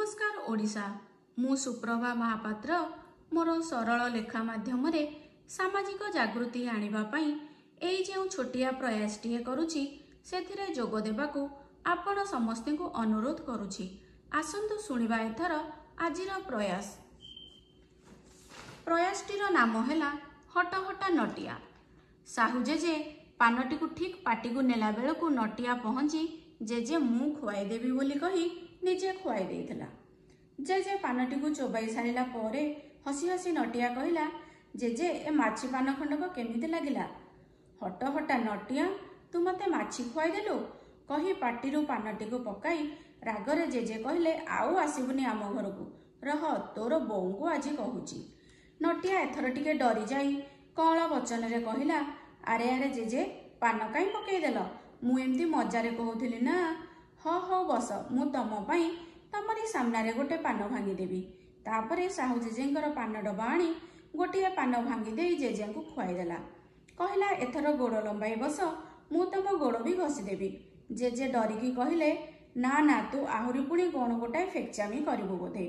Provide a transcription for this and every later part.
नमस्कार ओडिशा मु सुप्रभा महापात्र मोर सरल लेखा माध्यम सामाजिक जागृति आनिबा पई एई जे छोटिया प्रयासटीए करूची सेथिरे जोग देबाकू आपण समस्ते को अनुरोध करूची। आसंतु सुनिबा एथर आजिर प्रयासटीर नाम हैला हट हटा नटिया। साहू जेजे पानटी को ठीक पाटी को नेला बेलू नटिया पहुंची जेजे मु खुआई देवी बोली कही निजे खुआई देइथिला। जेजे पानटी को चोबाई सारिला परे हसी हसी नटिया कहिला, जेजे ए माछी पान खंडक केमिति लागिला? हट हटा नटिया तू मते माछी खुआई देलु कही पाटीरू पानटी को पकाई रागरे जेजे कहले, आउ आसिबुनी आम घर को, रह तोर बोऊ को आज कहूची। नटिया एथर टिके डरी जाई कौला वचन रे कहिला, आरे आरे जेजे पान काई पकई देल, मु एमती मजारे कहूथिली ना। हो बस मु तम पाई तमरी सामने गोटे पान भांगी देवी। तापरे साहू जेजेंकर पान डबा आनी गोटे पान भांगी दे जेजे को खुआई देला। कहला, एथर गोड़ लंबाई बस, मु तम गोड़ भी घसी देवी। जेजे डरिकी कहले, ना ना तू आहुरी पुणी कौन गोटाए फेक्चामी करिबु बोधे।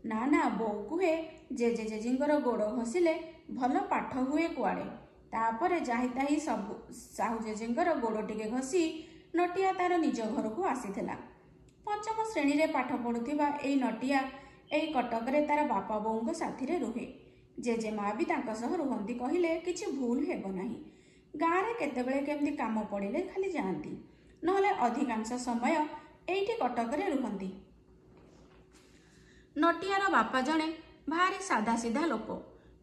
ना ना बोऊ कुहे जेजे जेजेंकर गोड़ घसिले भल पाठ हुए कुआड़े। तापरे जाहि ताही सब साहू जेजेंकर गोड़ टिके घसी नटिया तार निज घर को आसीथिला। पंचम श्रेणी रे पाठ पढ़ुथिबा एई नटिया एई कटक रे तार बापा बोऊ साथी रे रुहे। जेजे माँ भी तांका सह रुहंती। कहिले किछि भूल हेबो नाही। गाँ रे केतेबेले केमती काम पड़िले खाली जाआंती, नहले अधिकांश समय एइठी कटक रे रुहंती। नटियार बापा जणे भारी साधा सीधा लोक।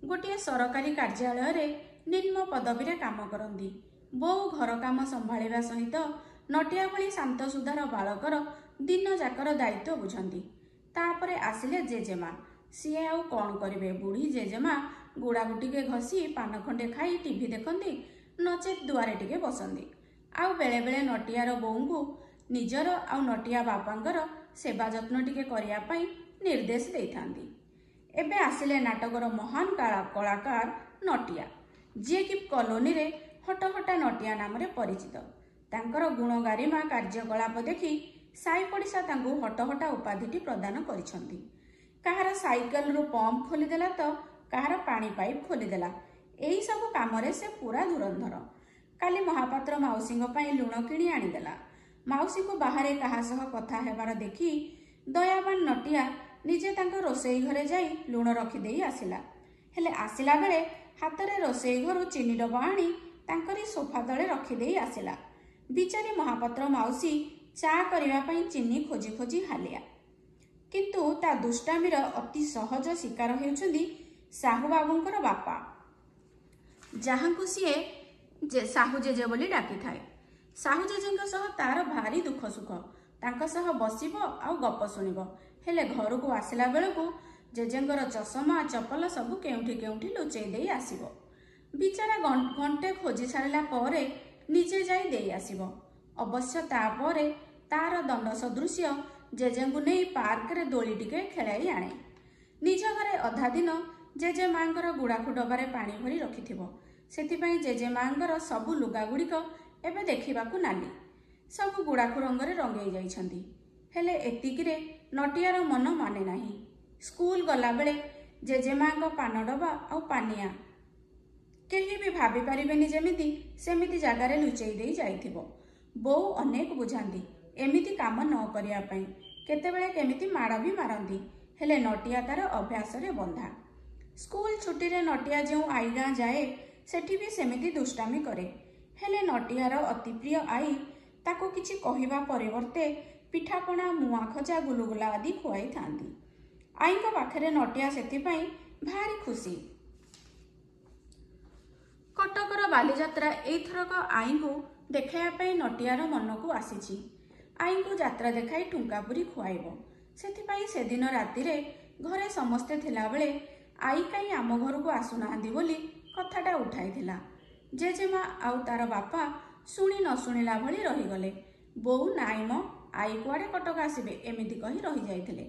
गोटे सरकारी कार्यालय रे निम्न पदवी रे काम करंती। बोऊ घर काम संभाळिबा सहित नटिया भली शांत सुधार बालकर दिन जाकर दायित्व बुझंती। तापरे आसिले जेजेमा। सीए आउ कौन करिवे, बुढ़ी जेजेमा गुड़ागु टिके घसी पान खंडे खाई टीवी देखंती, नचेत दुआरे टिके बसंती। आउ बेले बेले नटियार बोऊ को निजर आउ नटिया बापांकर सेवा जत्न टिके करिया पई निर्देश देइथांती। एबे आसिले नाटकर महान कलाकार नटिया, जे कि कॉलोनी रे हट हटा नटिया नाम रे परिचित। तांकर गुण गारिमा कार्यकलाप देखि साई पड़िशा तांकु हट हटा उपाधिटी प्रदान करिसंती। काहार साइकेल रु पंप खोलीदेला तो काहार पानी पाइप खोलीदेला। एही सब काम रे से पूरा धुरंधर। काली महापात्र माउसी पई लुण किणी आनीदेला। माउसी को बाहरे कहा सह कथा हेबार देखि दयावान नटिया निजे तांको रोसई घरे जाई लुण रखिदेई आसिला। हेले आसिला बेले हातरे रोसई घरु चीनी डबा आनी तांकरी सोफा तले रखिदेई आसिला। बिचारी महापात्र माउसी चा करिवा पई चीनी खोजी खोजी हालिया। किंतु ता दुष्टामीर अति सहज शिकार हेउछंदी साहू बाबूंकर बापा, जहांकु सीए साहू जेजे बोली डाकी थाए। साहू जेजेंक सह तार भारी दुख सुख, तांक सह बसिबो आउ गप सुनिबो। हेले घर को आसिला बेलकु जेजेंकर चषमा चपल सबु केउठी केउठी लुचेई देई आसिबो। बिचारा घंटे खोजी सारिला परे निजे जाई देई आसिबो। अवश्य तापरे तार दंड सदृश्य जेजेंकु नहीं पार्क रे दोली टिके खेलाई आणे। निज घरे अधा दिन जेजे मांकर गुड़ाखु डबारे पानी भरी रखिथिबो। सेथिपई जेजे मांकर सबु लुगा गुड़िक एबे देखिबाकू नाली, सबु गुड़ाखु रंगरे रंगेई जाइछंती। हेले एतिकिरे नटियार मन माने नाही। स्कूल गला बेले जेजेमा पान डबा आउ पानिया केही भी भाभी पारिबेनी जेमिति सेमिति जगारे लुचेई देई जाइथिबो। बोऊ अनेक बुझांती एमिति काम न करिया पई, केतेबेले केमिति माड़ भी मारंती। हेले नटिया तार अभ्यास रे बंधा। स्कूल छुट्टी रे नटिया जो आई गाँ जाए सेठी भी सेमिति दुष्टामी करे। हेले नटियार अति प्रिय आई ताको किछि कहिबा परिवर्ते पिठापणा मुआ खजा गुलुगुला आदि खुआई थांती। आईଙ୍କ पाखरे नटिया सेथिपई भारी खुशी। कटकर बालीजात्रा एथरक आईଙ୍କୁ देखाइबा पई नटियार मन को आसीछि। आईଙ୍କୁ जात्रा देखाई ठुंकापुरी खुआइबो। सेथिपई सेदिन रातिरे घरे समस्ते थिला बेले आई काई आम घर को आसुनाहांती बोली कथाटा उठाइथिला। जेजेमा आउ तार बापा शुणी न शुणिला भली रहीगले। बोऊ नाई म आई कुआडे कटक आसिबे एमिति कही रही जाइथिले।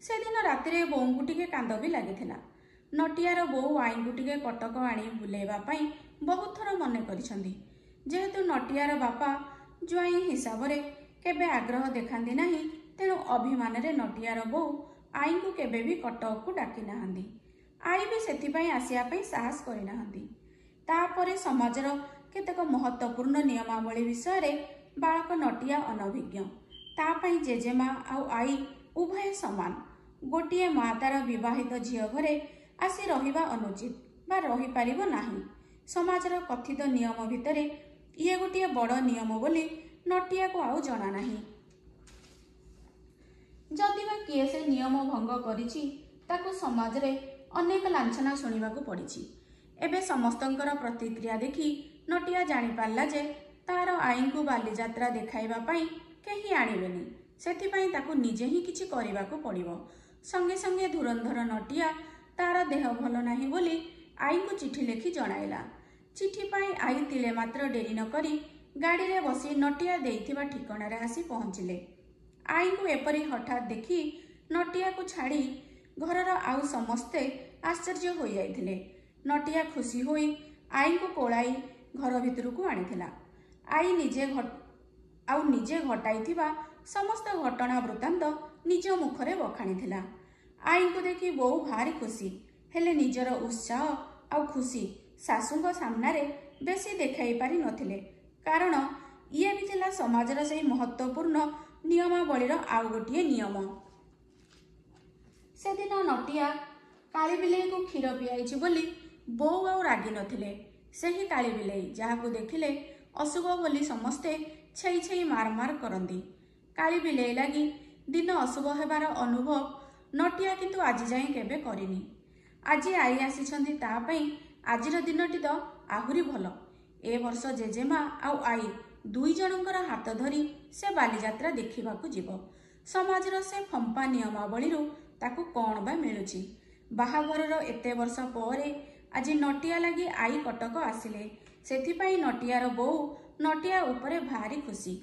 सेदिन रातिरे बोऊ को टिके कांद भी लागिथिला। नटियार बोऊ आई को टिके कटक आनी बुलेइबा पई बहुत थर मने करिसंती। जेहेतु नटियार बापा ज्वाई हिसाब रे केबे आग्रह देखांती नाही, तेणु अभिमान नटियार बोऊ आई को केबे भी कटक को डाकी नाहांती। आई भी सेथिपाई आसिया पई साहस करि नाहांती। तापरे समाजर केतेक महत्वपूर्ण नियमावली विषय रे बालक नटिया अनभिज्ञ। तापाई जेजेमा आउ आई उभय समान। गोटिए माँ तार विवाहित झियो घरे आसी रहिबा अनुचित बा रही पारिबो नाही। समाजर कथित नियम भितरे ये गोटिए बड़ नियम बोली नटिया को आउ जना नाही। जदिबा किए से नियम भंग करिछि ताकू समाज रे अनेक लांछना शुणिबाकू पड़िछि। एबे समस्तंकर प्रतिक्रिया देखि नटिया जानि पारला जे तार आई को बालीजात्रा देखाइबा पई केही आनिबेनी। सेथिपाई ताकू निजे ही किछि करिबाकू पड़िबो। संगे संगे धुरंधर नटिया तार देह भल नाही बोली आई को चिठी लेखि जणाइला। चिठी पाई आई तिले मात्र डेरी न करी गाड़ी रे बसी नटिया देइथिबा ठिकाना रे आसी पहुंचिले। आई को एपरी हठात देखि नटिया को छाड़ी घरर आउ समस्ते आश्चर्य हो जाइथिले। नटिया खुशी होई आई को कोलाई घर भितर को आनिथिला। आई निजे घटाइथिबा समस्त घटना वृत्तांत निज मुखरे बखाणीथिला। आई को देखि बहु भारी खुशी हेले निजर उत्साह आउ खुशी सासुंग सामनारे बेसी देखाई पारि नथिले। कारण ये भी थिला समाजर से महत्वपूर्ण नियमावलीर आउ गोटिए नियम। से दिन नटिया काली बिलेई को क्षीर पियाइछि बोली बोऊ आउ रागी नथिले। सेही काली बिलेई जहाकू देखिले अशुभ बोली समस्ते छेई छेई मार मार करंती। काली बिलेई लागी दिन अशुभ हेबार अनुभव नटिया किंतु आजि जाए केबे करिनी। आज आई आसीछंती ता पई आजिर दिनटी तो आहुरी भल। ए वर्ष जेजेमा आउ आई दुई जनकर हाथ धरी से बालीजात्रा देखिबाकू जीव। समाजर से फंपा नियमावली ताकू कौन बा मिलुची। बाहाघरर एते वर्ष परे आज नटिया लगी आई कटक आसिले। सेथिपाई नटियार बोऊ नटिया उपरे भारी खुशी।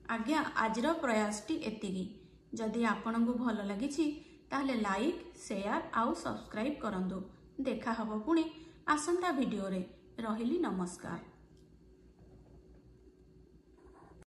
आज्ञा आजिर प्रयासटी एतिकी। जदि आपनकु भल लागिछि ताहले लाइक शेयर आउ सब्सक्राइब करंतु। देखा हबो पुणी आसंता भिडियो रे। रहिली नमस्कार।